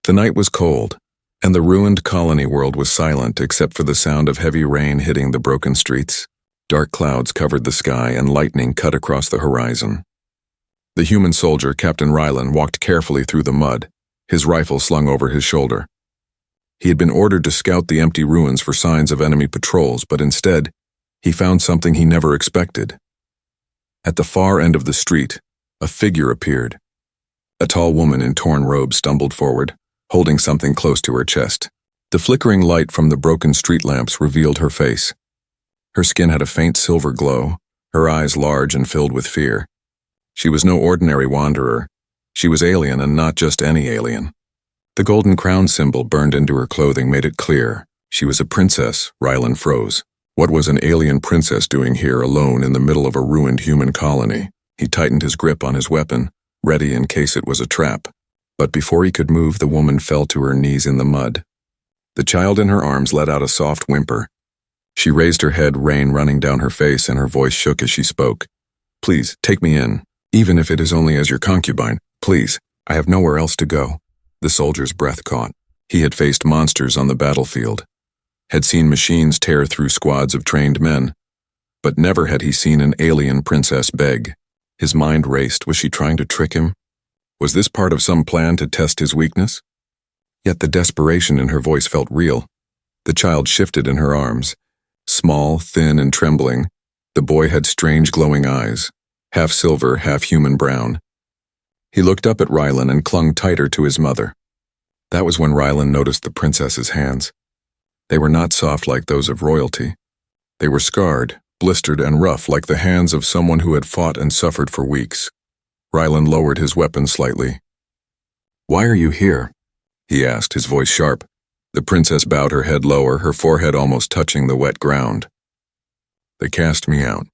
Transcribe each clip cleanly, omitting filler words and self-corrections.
The night was cold, and the ruined colony world was silent except for the sound of heavy rain hitting the broken streets. Dark clouds covered the sky and lightning cut across the horizon. The human soldier, Captain Rylan, walked carefully through the mud, his rifle slung over his shoulder. He had been ordered to scout the empty ruins for signs of enemy patrols, but instead, he found something he never expected. At the far end of the street, a figure appeared. A tall woman in torn robes stumbled forward, holding something close to her chest. The flickering light from the broken street lamps revealed her face. Her skin had a faint silver glow, her eyes large and filled with fear. She was no ordinary wanderer. She was alien, and not just any alien. The golden crown symbol burned into her clothing made it clear. She was a princess. Rylan froze. What was an alien princess doing here alone in the middle of a ruined human colony? He tightened his grip on his weapon, ready in case it was a trap. But before he could move, the woman fell to her knees in the mud. The child in her arms let out a soft whimper. She raised her head, rain running down her face, and her voice shook as she spoke. "Please, take me in, even if it is only as your concubine. Please, I have nowhere else to go." The soldier's breath caught. He had faced monsters on the battlefield, had seen machines tear through squads of trained men, but never had he seen an alien princess beg. His mind raced. Was she trying to trick him? Was this part of some plan to test his weakness? Yet the desperation in her voice felt real. The child shifted in her arms. Small, thin, and trembling, the boy had strange glowing eyes, half silver, half human brown. He looked up at Rylan and clung tighter to his mother. That was when Rylan noticed the princess's hands. They were not soft like those of royalty. They were scarred, blistered, and rough like the hands of someone who had fought and suffered for weeks. Rylan lowered his weapon slightly. "Why are you here?" he asked, his voice sharp. The princess bowed her head lower, her forehead almost touching the wet ground. "They cast me out.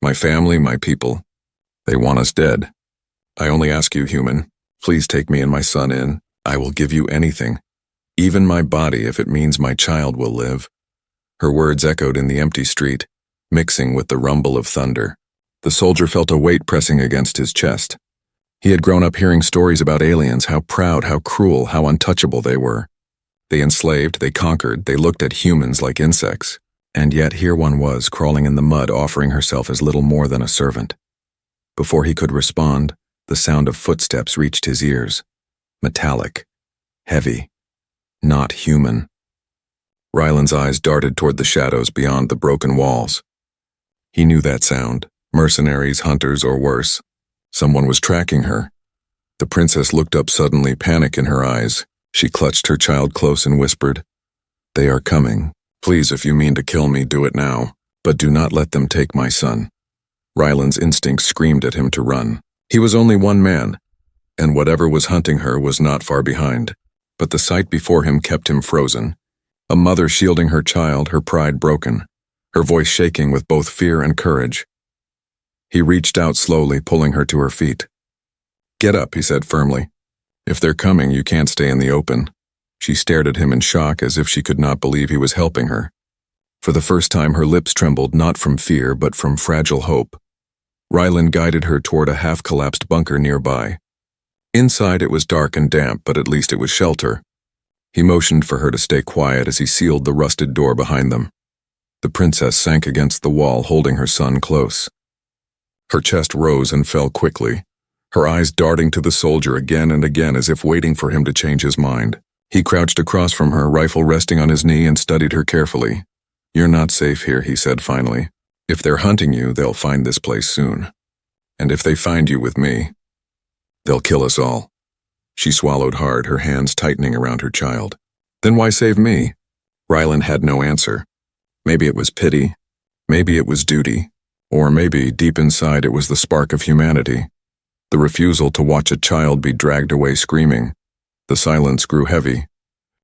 My family, my people. They want us dead. I only ask you, human, please take me and my son in. I will give you anything, even my body if it means my child will live." Her words echoed in the empty street, mixing with the rumble of thunder. The soldier felt a weight pressing against his chest. He had grown up hearing stories about aliens, how proud, how cruel, how untouchable they were. They enslaved, they conquered, they looked at humans like insects. And yet here one was, crawling in the mud, offering herself as little more than a servant. Before he could respond, the sound of footsteps reached his ears. Metallic, heavy, not human. Rylan's eyes darted toward the shadows beyond the broken walls. He knew that sound. Mercenaries, hunters, or worse. Someone was tracking her. The princess looked up suddenly, panic in her eyes. She clutched her child close and whispered, "They are coming. Please, if you mean to kill me, do it now. But do not let them take my son." Rylan's instinct screamed at him to run. He was only one man, and whatever was hunting her was not far behind. But the sight before him kept him frozen. A mother shielding her child, her pride broken, her voice shaking with both fear and courage. He reached out slowly, pulling her to her feet. "Get up," he said firmly. "If they're coming, you can't stay in the open." She stared at him in shock, as if she could not believe he was helping her. For the first time, her lips trembled, not from fear, but from fragile hope. Rylan guided her toward a half-collapsed bunker nearby. Inside it was dark and damp, but at least it was shelter. He motioned for her to stay quiet as he sealed the rusted door behind them. The princess sank against the wall, holding her son close. Her chest rose and fell quickly, her eyes darting to the soldier again and again as if waiting for him to change his mind. He crouched across from her, rifle resting on his knee, and studied her carefully. "You're not safe here," he said finally. "If they're hunting you, they'll find this place soon. And if they find you with me, they'll kill us all." She swallowed hard, her hands tightening around her child. "Then why save me?" Rylan had no answer. Maybe it was pity, maybe it was duty, or maybe, deep inside, it was the spark of humanity. The refusal to watch a child be dragged away screaming. The silence grew heavy.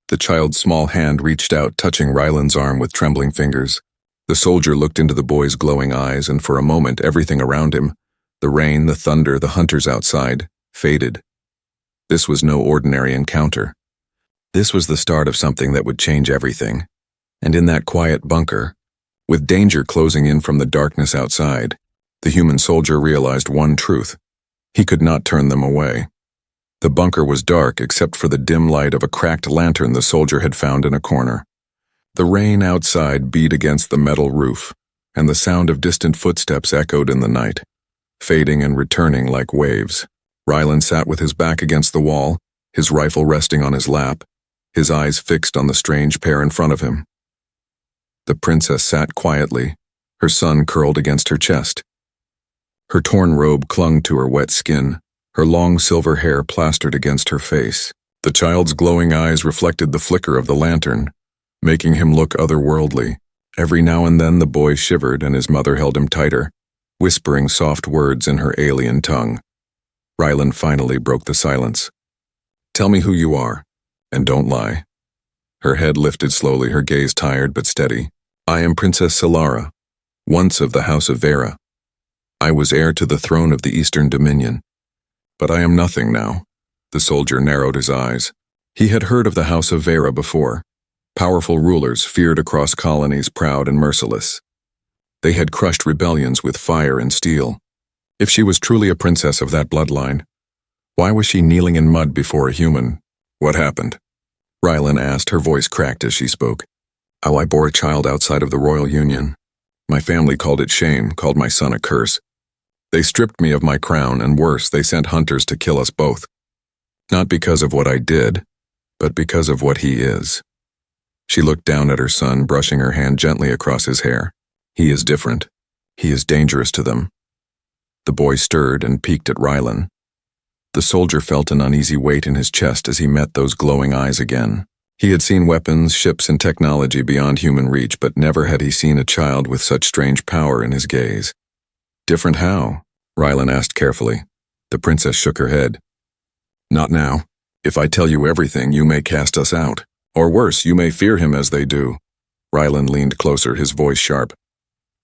The child's small hand reached out, touching Rylan's arm with trembling fingers. The soldier looked into the boy's glowing eyes, and for a moment everything around him, the rain, the thunder, the hunters outside, faded. This was no ordinary encounter. This was the start of something that would change everything. And in that quiet bunker, with danger closing in from the darkness outside, the human soldier realized one truth. He could not turn them away. The bunker was dark except for the dim light of a cracked lantern the soldier had found in a corner. The rain outside beat against the metal roof, and the sound of distant footsteps echoed in the night, fading and returning like waves. Ryland sat with his back against the wall, his rifle resting on his lap, his eyes fixed on the strange pair in front of him. The princess sat quietly, her son curled against her chest. Her torn robe clung to her wet skin, her long silver hair plastered against her face. The child's glowing eyes reflected the flicker of the lantern, making him look otherworldly. Every now and then the boy shivered and his mother held him tighter, whispering soft words in her alien tongue. Ryland finally broke the silence. "Tell me who you are, and don't lie." Her head lifted slowly, her gaze tired but steady. "I am Princess Solara, once of the House of Vera. I was heir to the throne of the Eastern Dominion. But I am nothing now." The soldier narrowed his eyes. He had heard of the House of Vera before. Powerful rulers feared across colonies, proud and merciless. They had crushed rebellions with fire and steel. If she was truly a princess of that bloodline, why was she kneeling in mud before a human? "What happened?" Ryland asked, her voice cracked as she spoke. "Oh, I bore a child outside of the royal union. My family called it shame, called my son a curse. They stripped me of my crown, and worse, they sent hunters to kill us both. Not because of what I did, but because of what he is." She looked down at her son, brushing her hand gently across his hair. "He is different. He is dangerous to them." The boy stirred and peeked at Ryland. The soldier felt an uneasy weight in his chest as he met those glowing eyes again. He had seen weapons, ships, and technology beyond human reach, but never had he seen a child with such strange power in his gaze. "Different how?" Ryland asked carefully. The princess shook her head. "Not now. If I tell you everything, you may cast us out. Or worse, you may fear him as they do." Ryland leaned closer, his voice sharp.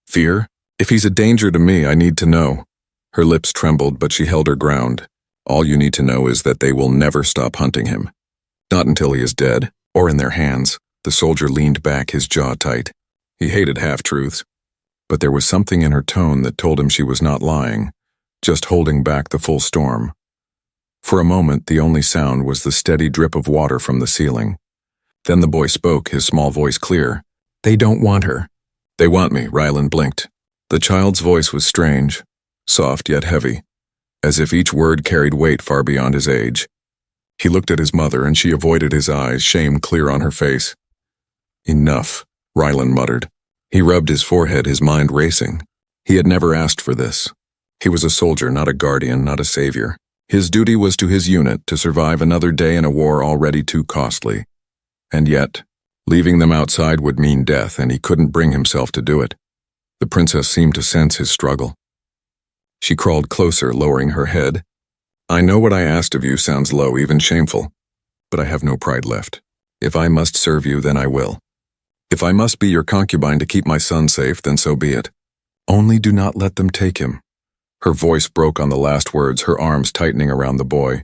"Fear? If he's a danger to me, I need to know." Her lips trembled, but she held her ground. "All you need to know is that they will never stop hunting him. Not until he is dead, or in their hands." The soldier leaned back, his jaw tight. He hated half-truths, but there was something in her tone that told him she was not lying, just holding back the full storm. For a moment, the only sound was the steady drip of water from the ceiling. Then the boy spoke, his small voice clear. "They don't want her." "They want me," Ryland blinked. The child's voice was strange, soft yet heavy, as if each word carried weight far beyond his age. He looked at his mother, and she avoided his eyes, shame clear on her face. "Enough," Ryland muttered. He rubbed his forehead, his mind racing. He had never asked for this. He was a soldier, not a guardian, not a savior. His duty was to his unit, to survive another day in a war already too costly. And yet, leaving them outside would mean death, and he couldn't bring himself to do it. The princess seemed to sense his struggle. She crawled closer, lowering her head. "I know what I asked of you sounds low, even shameful, but I have no pride left. If I must serve you, then I will. If I must be your concubine to keep my son safe, then so be it. Only do not let them take him." Her voice broke on the last words, her arms tightening around the boy.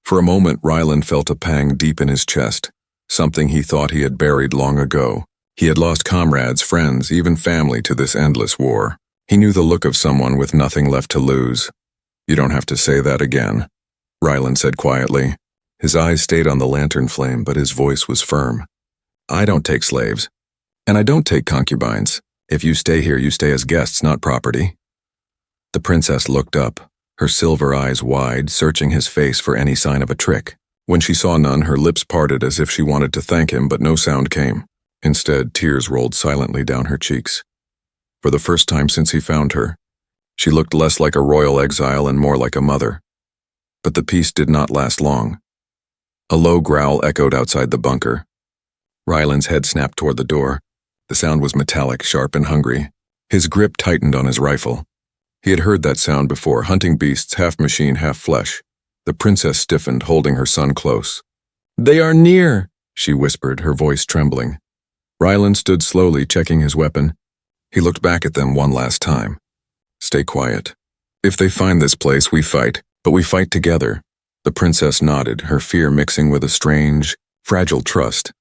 For a moment, Ryland felt a pang deep in his chest, something he thought he had buried long ago. He had lost comrades, friends, even family to this endless war. He knew the look of someone with nothing left to lose. "You don't have to say that again," Ryland said quietly. His eyes stayed on the lantern flame, but his voice was firm. "I don't take slaves, and I don't take concubines. If you stay here, you stay as guests, not property." The princess looked up, her silver eyes wide, searching his face for any sign of a trick. When she saw none, her lips parted as if she wanted to thank him, but no sound came. Instead, tears rolled silently down her cheeks. For the first time since he found her, she looked less like a royal exile and more like a mother. But the peace did not last long. A low growl echoed outside the bunker. Ryland's head snapped toward the door. The sound was metallic, sharp, and hungry. His grip tightened on his rifle. He had heard that sound before, hunting beasts, half machine, half flesh. The princess stiffened, holding her son close. "They are near," she whispered, her voice trembling. Ryland stood slowly, checking his weapon. He looked back at them one last time. "Stay quiet. If they find this place, we fight, but we fight together." The princess nodded, her fear mixing with a strange, fragile trust.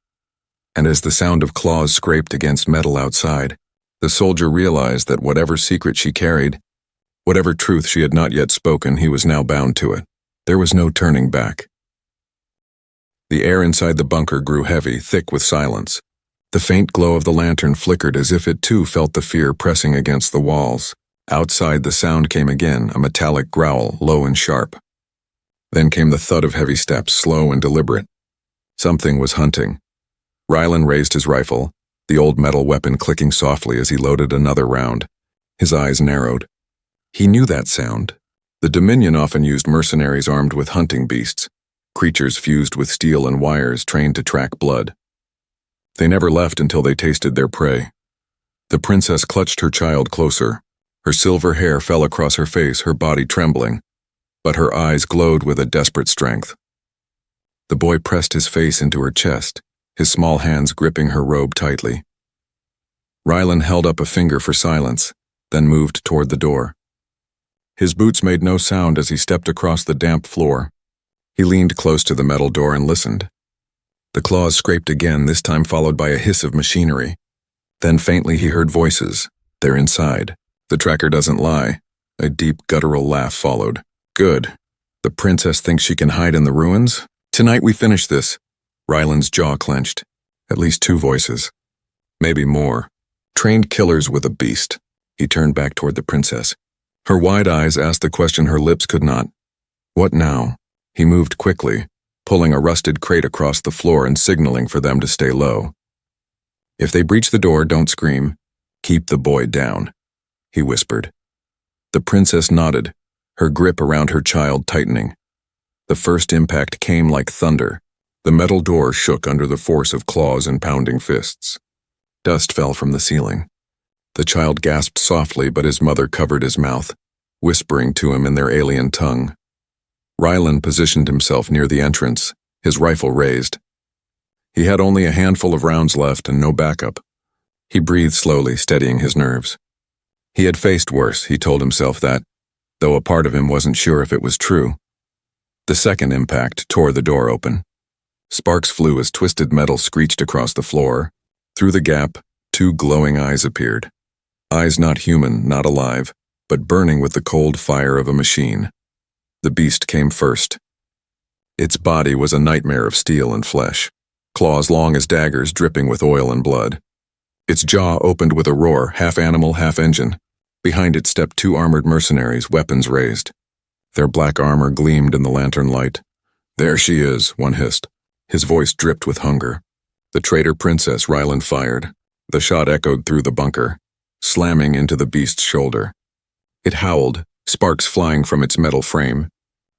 And as the sound of claws scraped against metal outside, the soldier realized that whatever secret she carried, whatever truth she had not yet spoken, he was now bound to it. There was no turning back. The air inside the bunker grew heavy, thick with silence. The faint glow of the lantern flickered as if it too felt the fear pressing against the walls. Outside the sound came again, a metallic growl, low and sharp. Then came the thud of heavy steps, slow and deliberate. Something was hunting. Rylan raised his rifle, the old metal weapon clicking softly as he loaded another round. His eyes narrowed. He knew that sound. The Dominion often used mercenaries armed with hunting beasts, creatures fused with steel and wires trained to track blood. They never left until they tasted their prey. The princess clutched her child closer. Her silver hair fell across her face, her body trembling, but her eyes glowed with a desperate strength. The boy pressed his face into her chest, his small hands gripping her robe tightly. Rylan held up a finger for silence, then moved toward the door. His boots made no sound as he stepped across the damp floor. He leaned close to the metal door and listened. The claws scraped again, this time followed by a hiss of machinery. Then faintly he heard voices. They're inside. The tracker doesn't lie. A deep guttural laugh followed. Good. The princess thinks she can hide in the ruins? Tonight we finish this. Rylan's jaw clenched. At least 2 voices. Maybe more. Trained killers with a beast. He turned back toward the princess. Her wide eyes asked the question her lips could not. What now? He moved quickly, pulling a rusted crate across the floor and signaling for them to stay low. If they breach the door, don't scream. Keep the boy down, he whispered. The princess nodded, her grip around her child tightening. The first impact came like thunder. The metal door shook under the force of claws and pounding fists. Dust fell from the ceiling. The child gasped softly, but his mother covered his mouth, whispering to him in their alien tongue. Rylan positioned himself near the entrance, his rifle raised. He had only a handful of rounds left and no backup. He breathed slowly, steadying his nerves. He had faced worse, he told himself that, though a part of him wasn't sure if it was true. The second impact tore the door open. Sparks flew as twisted metal screeched across the floor. Through the gap, 2 glowing eyes appeared. Eyes not human, not alive, but burning with the cold fire of a machine. The beast came first. Its body was a nightmare of steel and flesh, claws long as daggers dripping with oil and blood. Its jaw opened with a roar, half animal, half engine. Behind it stepped 2 armored mercenaries, weapons raised. Their black armor gleamed in the lantern light. There she is, one hissed. His voice dripped with hunger. The traitor princess, Rylan fired. The shot echoed through the bunker, slamming into the beast's shoulder. It howled, sparks flying from its metal frame.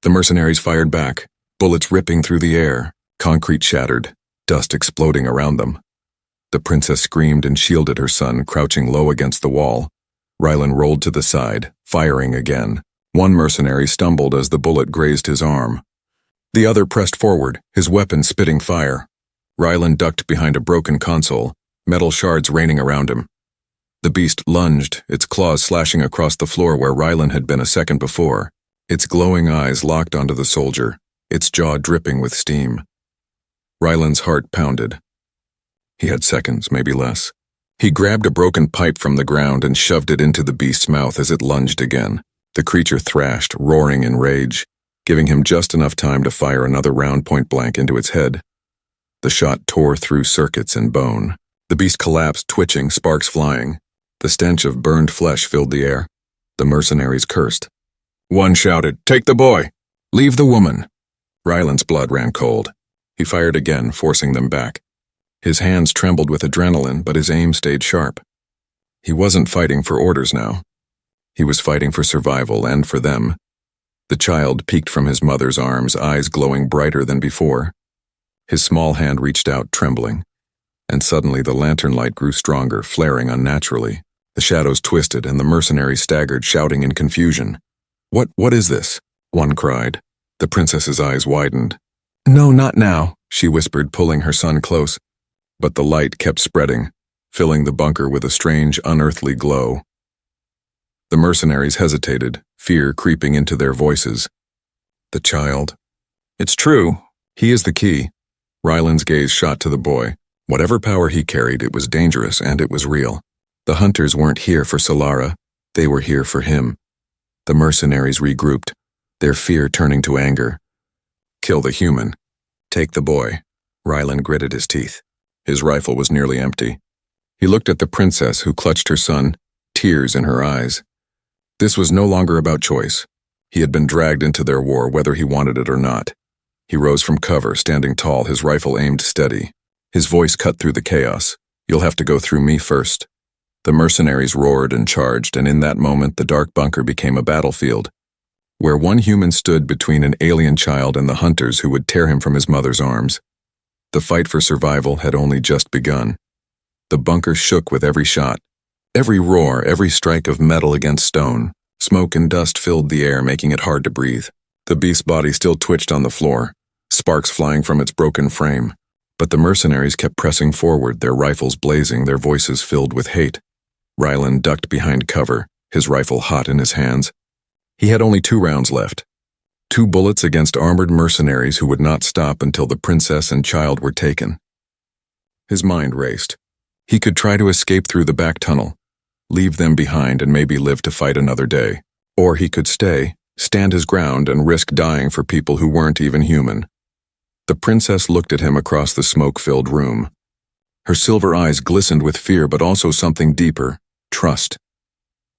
The mercenaries fired back, bullets ripping through the air, concrete shattered, dust exploding around them. The princess screamed and shielded her son, crouching low against the wall. Rylan rolled to the side, firing again. One mercenary stumbled as the bullet grazed his arm. The other pressed forward, his weapon spitting fire. Rylan ducked behind a broken console, metal shards raining around him. The beast lunged, its claws slashing across the floor where Rylan had been a second before. Its glowing eyes locked onto the soldier, its jaw dripping with steam. Rylan's heart pounded. He had seconds, maybe less. He grabbed a broken pipe from the ground and shoved it into the beast's mouth as it lunged again. The creature thrashed, roaring in rage, giving him just enough time to fire another round point blank into its head. The shot tore through circuits and bone. The beast collapsed, twitching, sparks flying. The stench of burned flesh filled the air. The mercenaries cursed. One shouted, "Take the boy! Leave the woman!" Rylan's blood ran cold. He fired again, forcing them back. His hands trembled with adrenaline, but his aim stayed sharp. He wasn't fighting for orders now. He was fighting for survival and for them. The child peeked from his mother's arms, eyes glowing brighter than before. His small hand reached out, trembling. And suddenly the lantern light grew stronger, flaring unnaturally. The shadows twisted, and the mercenaries staggered, shouting in confusion. What is this?" one cried. The princess's eyes widened. "No, not now," she whispered, pulling her son close. But the light kept spreading, filling the bunker with a strange, unearthly glow. The mercenaries hesitated, fear creeping into their voices. The child. "It's true. He is the key." Rylan's gaze shot to the boy. Whatever power he carried, it was dangerous and it was real. The hunters weren't here for Solara. They were here for him. The mercenaries regrouped, their fear turning to anger. "Kill the human. Take the boy." Rylan gritted his teeth. His rifle was nearly empty. He looked at the princess who clutched her son, tears in her eyes. This was no longer about choice. He had been dragged into their war whether he wanted it or not. He rose from cover, standing tall, his rifle aimed steady. His voice cut through the chaos. "You'll have to go through me first." The mercenaries roared and charged, and in that moment the dark bunker became a battlefield, where one human stood between an alien child and the hunters who would tear him from his mother's arms. The fight for survival had only just begun. The bunker shook with every shot, every roar, every strike of metal against stone. Smoke and dust filled the air, making it hard to breathe. The beast's body still twitched on the floor, sparks flying from its broken frame. But the mercenaries kept pressing forward, their rifles blazing, their voices filled with hate. Rylan ducked behind cover, his rifle hot in his hands. He had only 2 rounds left. 2 bullets against armored mercenaries who would not stop until the princess and child were taken. His mind raced. He could try to escape through the back tunnel, leave them behind and maybe live to fight another day. Or he could stay, stand his ground and risk dying for people who weren't even human. The princess looked at him across the smoke-filled room. Her silver eyes glistened with fear, but also something deeper, trust.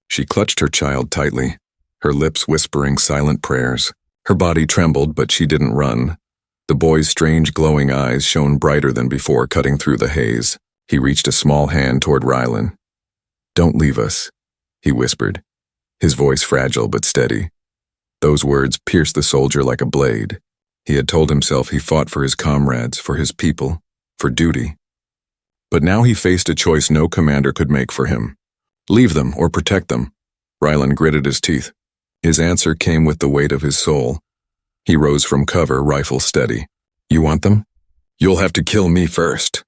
She clutched her child tightly, her lips whispering silent prayers. Her body trembled, but she didn't run. The boy's strange glowing eyes shone brighter than before, cutting through the haze. He reached a small hand toward Rylan. "Don't leave us," he whispered, his voice fragile but steady. Those words pierced the soldier like a blade. He had told himself he fought for his comrades, for his people, for duty. But now he faced a choice no commander could make for him. Leave them or protect them. Rylan gritted his teeth. His answer came with the weight of his soul. He rose from cover, rifle steady. "You want them? You'll have to kill me first."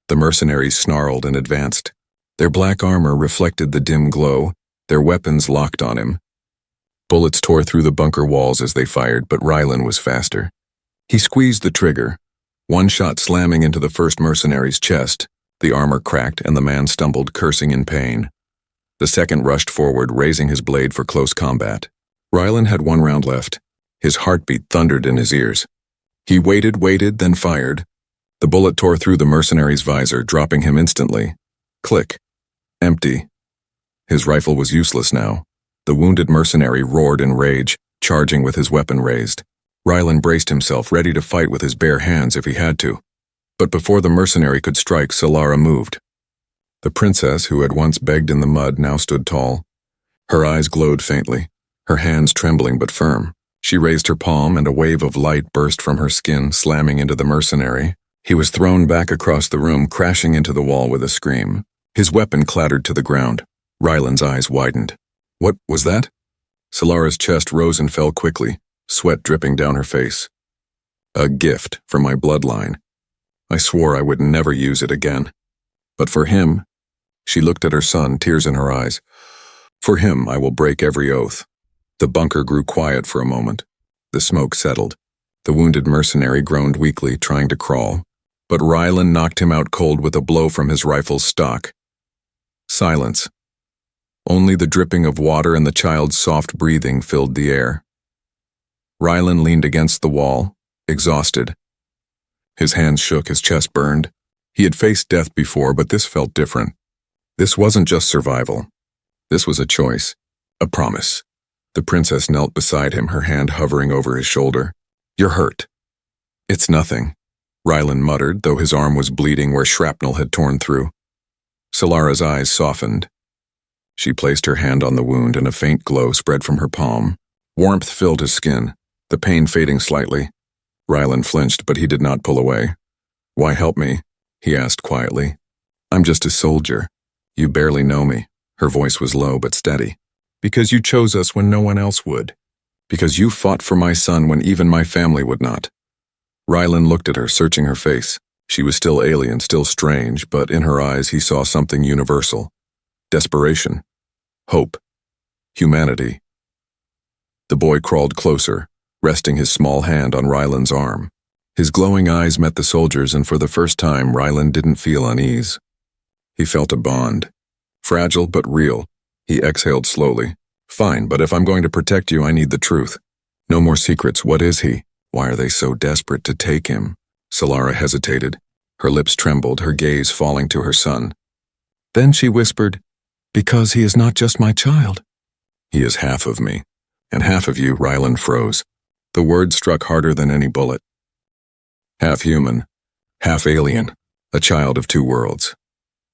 The mercenaries snarled and advanced. Their black armor reflected the dim glow, their weapons locked on him. Bullets tore through the bunker walls as they fired, but Rylan was faster. He squeezed the trigger, one shot slamming into the first mercenary's chest. The armor cracked and the man stumbled, cursing in pain. The second rushed forward, raising his blade for close combat. Rylan had 1 round left. His heartbeat thundered in his ears. He waited, then fired. The bullet tore through the mercenary's visor, dropping him instantly. Click. Empty. His rifle was useless now. The wounded mercenary roared in rage, charging with his weapon raised. Rylan braced himself, ready to fight with his bare hands if he had to. But before the mercenary could strike, Solara moved. The princess, who had once begged in the mud, now stood tall. Her eyes glowed faintly, her hands trembling but firm. She raised her palm and a wave of light burst from her skin, slamming into the mercenary. He was thrown back across the room, crashing into the wall with a scream. His weapon clattered to the ground. Rylan's eyes widened. What was that? Solara's chest rose and fell quickly, sweat dripping down her face. A gift from my bloodline. I swore I would never use it again. But for him, she looked at her son, tears in her eyes. For him, I will break every oath. The bunker grew quiet for a moment. The smoke settled. The wounded mercenary groaned weakly, trying to crawl. But Rylan knocked him out cold with a blow from his rifle's stock. Silence. Only the dripping of water and the child's soft breathing filled the air. Rylan leaned against the wall, exhausted. His hands shook, his chest burned. He had faced death before, but this felt different. This wasn't just survival. This was a choice, a promise. The princess knelt beside him, her hand hovering over his shoulder. You're hurt. It's nothing, Rylan muttered, though his arm was bleeding where shrapnel had torn through. Solara's eyes softened. She placed her hand on the wound and a faint glow spread from her palm. Warmth filled his skin, the pain fading slightly. Rylan flinched, but he did not pull away. Why help me? He asked quietly. I'm just a soldier. You barely know me. Her voice was low but steady. Because you chose us when no one else would. Because you fought for my son when even my family would not. Rylan looked at her, searching her face. She was still alien, still strange, but in her eyes he saw something universal. Desperation. Hope. Humanity. The boy crawled closer, resting his small hand on Rylan's arm. His glowing eyes met the soldiers, and for the first time Rylan didn't feel unease. He felt a bond. Fragile but real. He exhaled slowly. Fine, but if I'm going to protect you, I need the truth. No more secrets. What is he? Why are they so desperate to take him? Solara hesitated. Her lips trembled, her gaze falling to her son. Then she whispered, "Because he is not just my child." "He is half of me, and half of you." Rylan froze. The word struck harder than any bullet. Half human, half alien, a child of two worlds.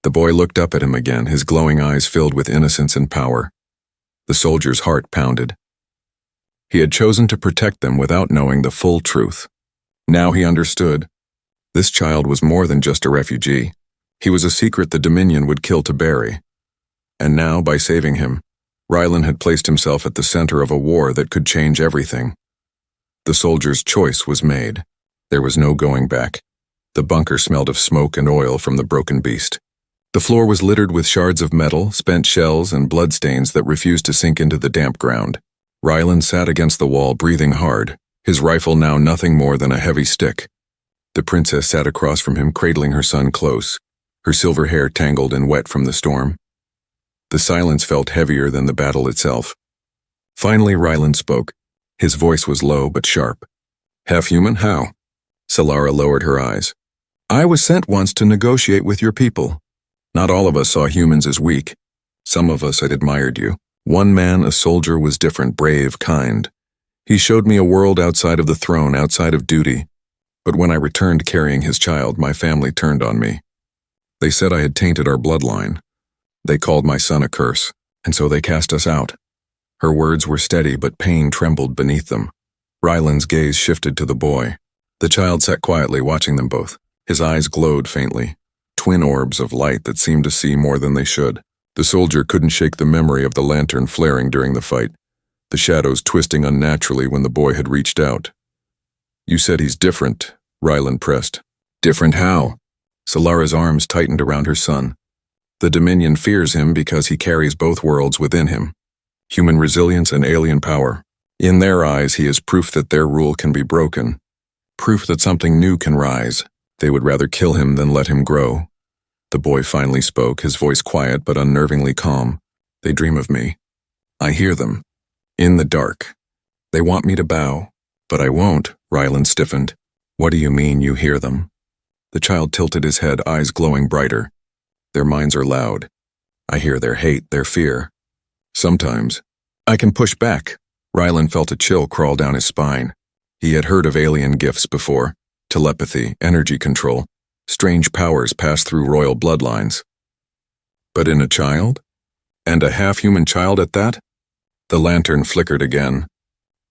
The boy looked up at him again, his glowing eyes filled with innocence and power. The soldier's heart pounded. He had chosen to protect them without knowing the full truth. Now he understood. This child was more than just a refugee. He was a secret the Dominion would kill to bury. And now, by saving him, Rylan had placed himself at the center of a war that could change everything. The soldier's choice was made. There was no going back. The bunker smelled of smoke and oil from the broken beast. The floor was littered with shards of metal, spent shells, and bloodstains that refused to sink into the damp ground. Rylan sat against the wall, breathing hard, his rifle now nothing more than a heavy stick. The princess sat across from him, cradling her son close, her silver hair tangled and wet from the storm. The silence felt heavier than the battle itself. Finally, Rylan spoke. His voice was low but sharp. "Half human? How?" Solara lowered her eyes. "I was sent once to negotiate with your people. Not all of us saw humans as weak. Some of us had admired you. One man, a soldier, was different, brave, kind. He showed me a world outside of the throne, outside of duty. But when I returned carrying his child, my family turned on me. They said I had tainted our bloodline. They called my son a curse, and so they cast us out." Her words were steady, but pain trembled beneath them. Rylan's gaze shifted to the boy. The child sat quietly, watching them both. His eyes glowed faintly, twin orbs of light that seemed to see more than they should. The soldier couldn't shake the memory of the lantern flaring during the fight, the shadows twisting unnaturally when the boy had reached out. "You said he's different," Rylan pressed. "Different how?" Solara's arms tightened around her son. "The Dominion fears him because he carries both worlds within him. Human resilience and alien power. In their eyes, he is proof that their rule can be broken. Proof that something new can rise. They would rather kill him than let him grow." The boy finally spoke, his voice quiet but unnervingly calm. "They dream of me. I hear them. In the dark. They want me to bow. But I won't." Rylan stiffened. "What do you mean you hear them?" The child tilted his head, eyes glowing brighter. "Their minds are loud. I hear their hate, their fear. Sometimes I can push back." Rylan felt a chill crawl down his spine. He had heard of alien gifts before. Telepathy, energy control, strange powers passed through royal bloodlines. But in a child? And a half-human child at that? The lantern flickered again.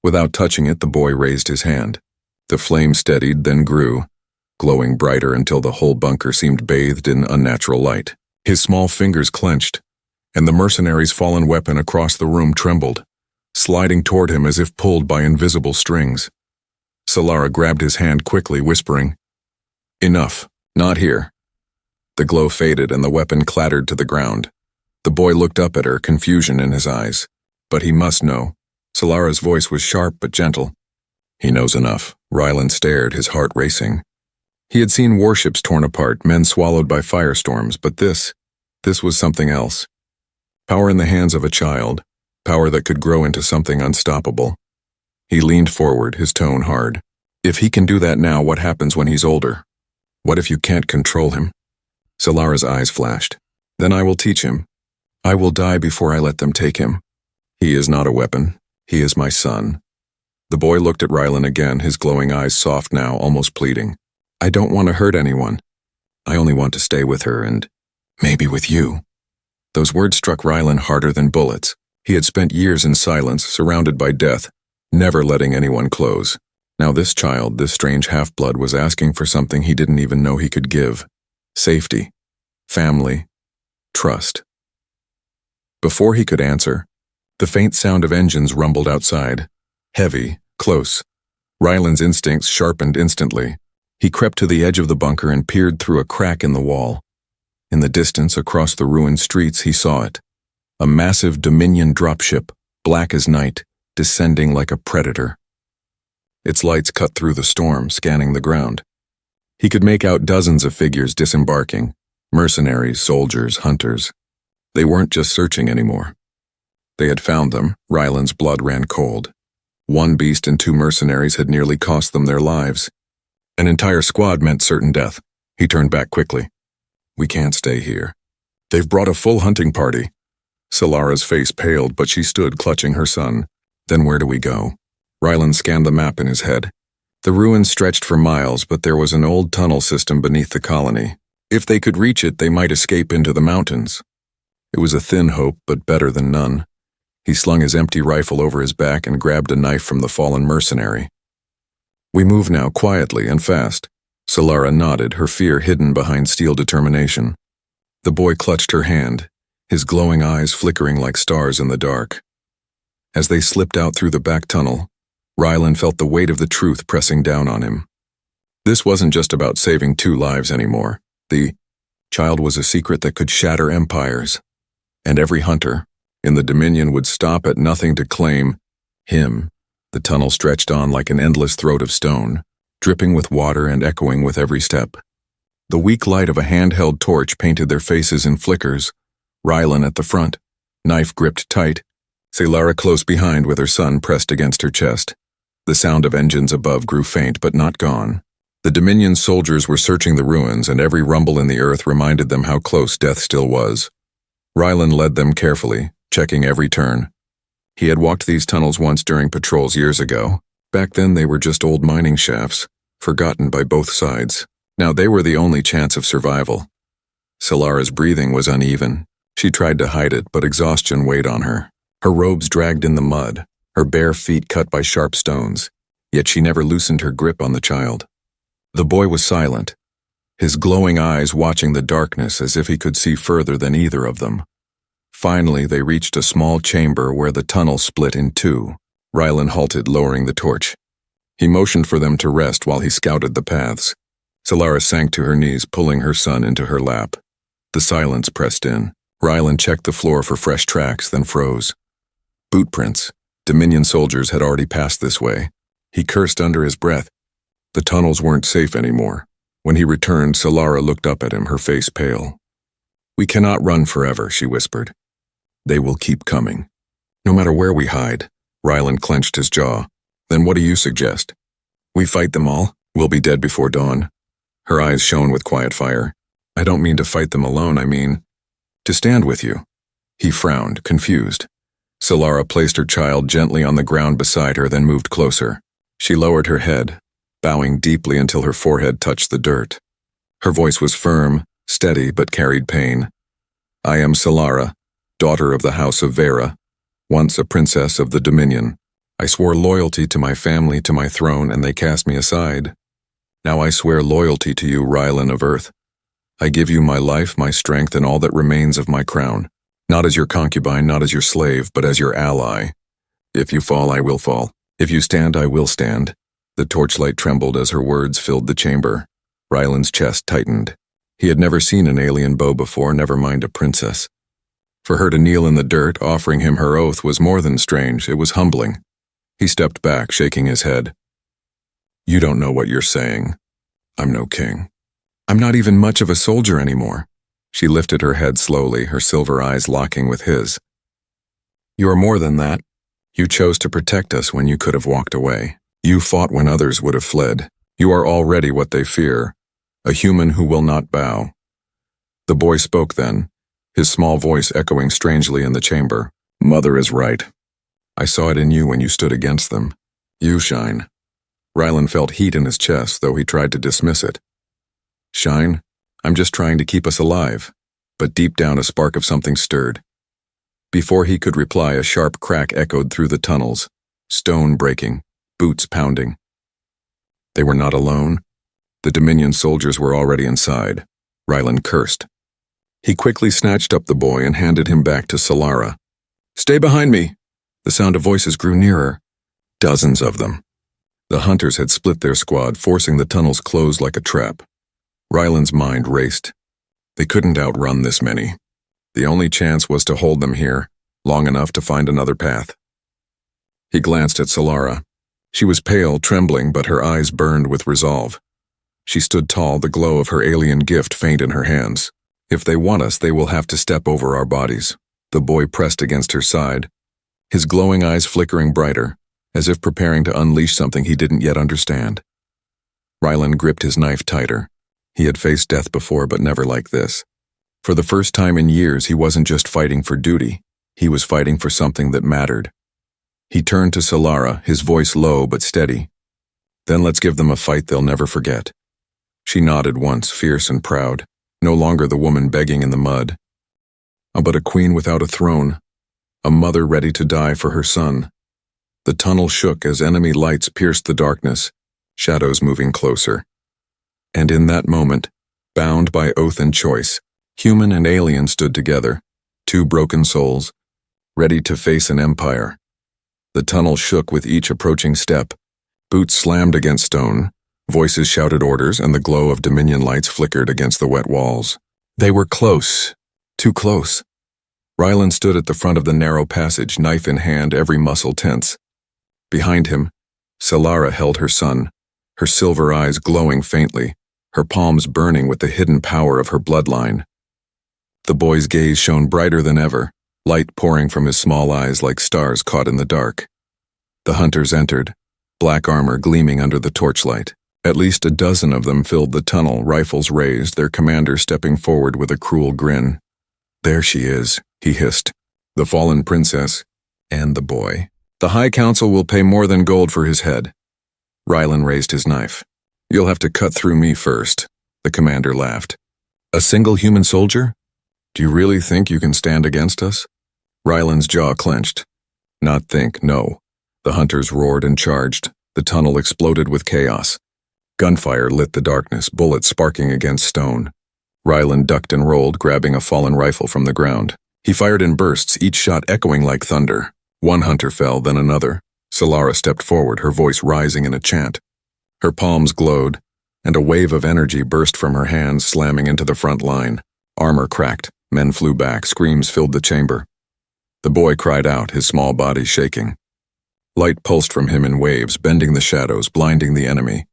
Without touching it, the boy raised his hand. The flame steadied, then grew, glowing brighter until the whole bunker seemed bathed in unnatural light. His small fingers clenched, and the mercenary's fallen weapon across the room trembled, sliding toward him as if pulled by invisible strings. Solara grabbed his hand quickly, whispering, "Enough, not here." The glow faded and the weapon clattered to the ground. The boy looked up at her, confusion in his eyes. But he must know. Solara's voice was sharp but gentle. "He knows enough." Rylan stared, his heart racing. He had seen warships torn apart, men swallowed by firestorms, but this was something else. Power in the hands of a child, power that could grow into something unstoppable. He leaned forward, his tone hard. "If he can do that now, what happens when he's older? What if you can't control him?" Solara's eyes flashed. "Then I will teach him. I will die before I let them take him. He is not a weapon. He is my son." The boy looked at Rylan again, his glowing eyes soft now, almost pleading. "I don't want to hurt anyone. I only want to stay with her and maybe with you." Those words struck Rylan harder than bullets. He had spent years in silence, surrounded by death, never letting anyone close. Now this child, this strange half-blood, was asking for something he didn't even know he could give. Safety, family, trust. Before he could answer, the faint sound of engines rumbled outside. Heavy, close. Rylan's instincts sharpened instantly. He crept to the edge of the bunker and peered through a crack in the wall. In the distance, across the ruined streets, he saw it. A massive Dominion dropship, black as night, descending like a predator. Its lights cut through the storm, scanning the ground. He could make out dozens of figures disembarking. Mercenaries, soldiers, hunters. They weren't just searching anymore. They had found them. Rylan's blood ran cold. One beast and two mercenaries had nearly cost them their lives. An entire squad meant certain death. He turned back quickly. We can't stay here. They've brought a full hunting party. Solara's face paled, but she stood clutching her son. Then where do we go? Rylan scanned the map in his head. The ruins stretched for miles, but there was an old tunnel system beneath the colony. If they could reach it, they might escape into the mountains. It was a thin hope, but better than none. He slung his empty rifle over his back and grabbed a knife from the fallen mercenary. We move now, quietly and fast. Solara nodded, her fear hidden behind steel determination. The boy clutched her hand, his glowing eyes flickering like stars in the dark. As they slipped out through the back tunnel, Rylan felt the weight of the truth pressing down on him. This wasn't just about saving 2 lives anymore. The child was a secret that could shatter empires. And every hunter in the Dominion would stop at nothing to claim him. The tunnel stretched on like an endless throat of stone, dripping with water and echoing with every step. The weak light of a handheld torch painted their faces in flickers. Rylan at the front, knife gripped tight, Solara close behind with her son pressed against her chest. The sound of engines above grew faint but not gone. The Dominion soldiers were searching the ruins, and every rumble in the earth reminded them how close death still was. Rylan led them carefully, checking every turn. He had walked these tunnels once during patrols years ago. Back then they were just old mining shafts, forgotten by both sides. Now they were the only chance of survival. Solara's breathing was uneven. She tried to hide it, but exhaustion weighed on her. Her robes dragged in the mud, her bare feet cut by sharp stones, yet she never loosened her grip on the child. The boy was silent, his glowing eyes watching the darkness as if he could see further than either of them. Finally, they reached a small chamber where the tunnel split in 2. Rylan halted, lowering the torch. He motioned for them to rest while he scouted the paths. Solara sank to her knees, pulling her son into her lap. The silence pressed in. Rylan checked the floor for fresh tracks, then froze. Boot prints. Dominion soldiers had already passed this way. He cursed under his breath. The tunnels weren't safe anymore. When he returned, Solara looked up at him, her face pale. We cannot run forever, she whispered. They will keep coming. No matter where we hide. Rylan clenched his jaw. Then what do you suggest? We fight them all. We'll be dead before dawn. Her eyes shone with quiet fire. I don't mean to fight them alone, I mean to stand with you. He frowned, confused. Solara placed her child gently on the ground beside her, then moved closer. She lowered her head, bowing deeply until her forehead touched the dirt. Her voice was firm, steady, but carried pain. I am Solara, daughter of the House of Vera, once a princess of the Dominion. I swore loyalty to my family, to my throne, and they cast me aside. Now I swear loyalty to you, Rylan of Earth. I give you my life, my strength, and all that remains of my crown. Not as your concubine, not as your slave, but as your ally. If you fall, I will fall. If you stand, I will stand. The torchlight trembled as her words filled the chamber. Rylan's chest tightened. He had never seen an alien beau before, never mind a princess. For her to kneel in the dirt, offering him her oath, was more than strange, it was humbling. He stepped back, shaking his head. You don't know what you're saying. I'm no king. I'm not even much of a soldier anymore. She lifted her head slowly, her silver eyes locking with his. You are more than that. You chose to protect us when you could have walked away. You fought when others would have fled. You are already what they fear, a human who will not bow. The boy spoke then, his small voice echoing strangely in the chamber. Mother is right. I saw it in you when you stood against them. You shine. Rylan felt heat in his chest, though he tried to dismiss it. Shine? I'm just trying to keep us alive. But deep down a spark of something stirred. Before he could reply, a sharp crack echoed through the tunnels, stone breaking, boots pounding. They were not alone. The Dominion soldiers were already inside. Rylan cursed. He quickly snatched up the boy and handed him back to Solara. Stay behind me! The sound of voices grew nearer. Dozens of them. The hunters had split their squad, forcing the tunnels closed like a trap. Rylan's mind raced. They couldn't outrun this many. The only chance was to hold them here, long enough to find another path. He glanced at Solara. She was pale, trembling, but her eyes burned with resolve. She stood tall, the glow of her alien gift faint in her hands. If they want us, they will have to step over our bodies. The boy pressed against her side, his glowing eyes flickering brighter, as if preparing to unleash something he didn't yet understand. Rylan gripped his knife tighter. He had faced death before, but never like this. For the first time in years, he wasn't just fighting for duty. He was fighting for something that mattered. He turned to Solara, his voice low but steady. "Then let's give them a fight they'll never forget." She nodded once, fierce and proud, no longer the woman begging in the mud, but a queen without a throne, a mother ready to die for her son. The tunnel shook as enemy lights pierced the darkness, shadows moving closer. And in that moment, bound by oath and choice, human and alien stood together, two broken souls, ready to face an empire. The tunnel shook with each approaching step. Boots slammed against stone, voices shouted orders, and the glow of Dominion lights flickered against the wet walls. They were close, too close. Rylan stood at the front of the narrow passage, knife in hand, every muscle tense. Behind him, Solara held her son, her silver eyes glowing faintly, her palms burning with the hidden power of her bloodline. The boy's gaze shone brighter than ever, light pouring from his small eyes like stars caught in the dark. The hunters entered, black armor gleaming under the torchlight. At least a dozen of them filled the tunnel, rifles raised, their commander stepping forward with a cruel grin. "There she is," he hissed, "the fallen princess, and the boy. The High Council will pay more than gold for his head." Rylan raised his knife. "You'll have to cut through me first," the commander laughed. "A single human soldier? Do you really think you can stand against us?" Rylan's jaw clenched. "Not think, no." The hunters roared and charged. The tunnel exploded with chaos. Gunfire lit the darkness, bullets sparking against stone. Rylan ducked and rolled, grabbing a fallen rifle from the ground. He fired in bursts, each shot echoing like thunder. One hunter fell, then another. Solara stepped forward, her voice rising in a chant. Her palms glowed, and a wave of energy burst from her hands, slamming into the front line. Armor cracked, men flew back, screams filled the chamber. The boy cried out, his small body shaking. Light pulsed from him in waves, bending the shadows, blinding the enemy.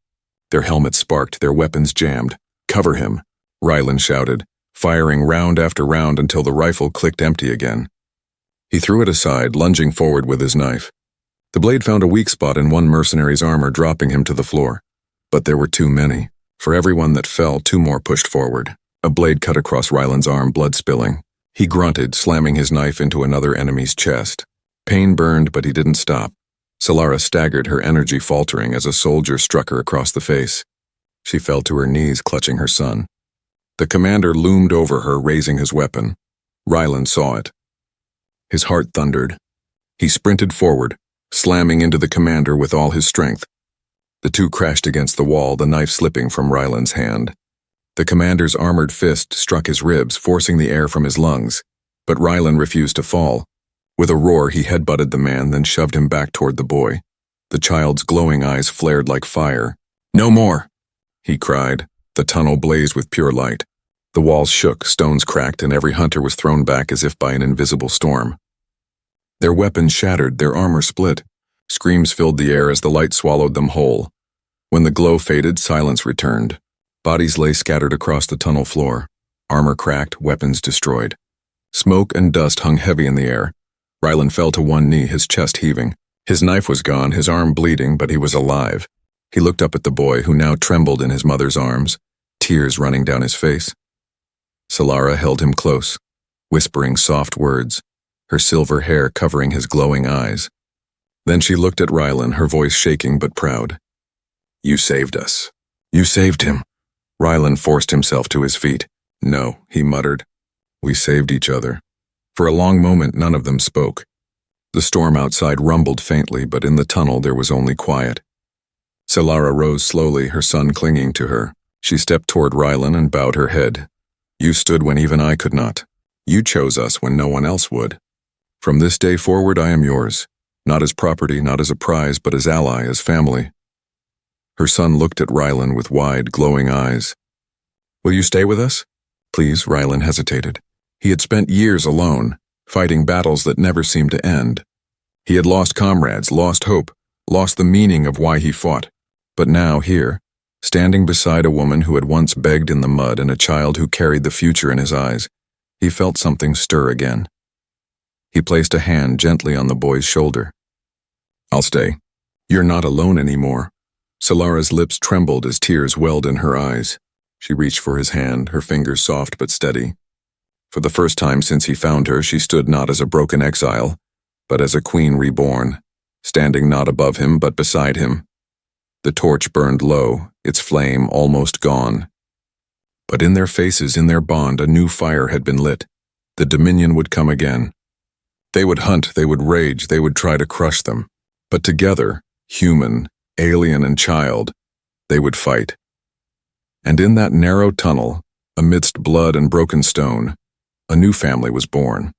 Their helmets sparked, their weapons jammed. "Cover him," Rylan shouted, firing round after round until the rifle clicked empty again. He threw it aside, lunging forward with his knife. The blade found a weak spot in one mercenary's armor, dropping him to the floor. But there were too many. For every one that fell, two more pushed forward. A blade cut across Rylan's arm, blood spilling. He grunted, slamming his knife into another enemy's chest. Pain burned, but he didn't stop. Solara staggered, her energy faltering as a soldier struck her across the face. She fell to her knees, clutching her son. The commander loomed over her, raising his weapon. Rylan saw it. His heart thundered. He sprinted forward, slamming into the commander with all his strength. The two crashed against the wall, the knife slipping from Rylan's hand. The commander's armored fist struck his ribs, forcing the air from his lungs. But Rylan refused to fall. With a roar, he headbutted the man, then shoved him back toward the boy. The child's glowing eyes flared like fire. "No more!" he cried. The tunnel blazed with pure light. The walls shook, stones cracked, and every hunter was thrown back as if by an invisible storm. Their weapons shattered, their armor split. Screams filled the air as the light swallowed them whole. When the glow faded, silence returned. Bodies lay scattered across the tunnel floor. Armor cracked, weapons destroyed. Smoke and dust hung heavy in the air. Rylan fell to one knee, his chest heaving. His knife was gone, his arm bleeding, but he was alive. He looked up at the boy, who now trembled in his mother's arms, tears running down his face. Solara held him close, whispering soft words, her silver hair covering his glowing eyes. Then she looked at Rylan, her voice shaking but proud. "You saved us. You saved him." Rylan forced himself to his feet. "No," he muttered. "We saved each other." For a long moment, none of them spoke. The storm outside rumbled faintly, but in the tunnel there was only quiet. Solara rose slowly, her son clinging to her. She stepped toward Rylan and bowed her head. "You stood when even I could not. You chose us when no one else would. From this day forward, I am yours. Not as property, not as a prize, but as ally, as family." Her son looked at Rylan with wide, glowing eyes. "Will you stay with us?" "Please," Rylan hesitated. He had spent years alone, fighting battles that never seemed to end. He had lost comrades, lost hope, lost the meaning of why he fought. But now, here, standing beside a woman who had once begged in the mud and a child who carried the future in his eyes, he felt something stir again. He placed a hand gently on the boy's shoulder. "I'll stay. You're not alone anymore." Solara's lips trembled as tears welled in her eyes. She reached for his hand, her fingers soft but steady. For the first time since he found her, she stood not as a broken exile, but as a queen reborn, standing not above him but beside him. The torch burned low, its flame almost gone. But in their faces, in their bond, a new fire had been lit. The Dominion would come again. They would hunt, they would rage, they would try to crush them. But together, human, alien, and child, they would fight. And in that narrow tunnel, amidst blood and broken stone, a new family was born.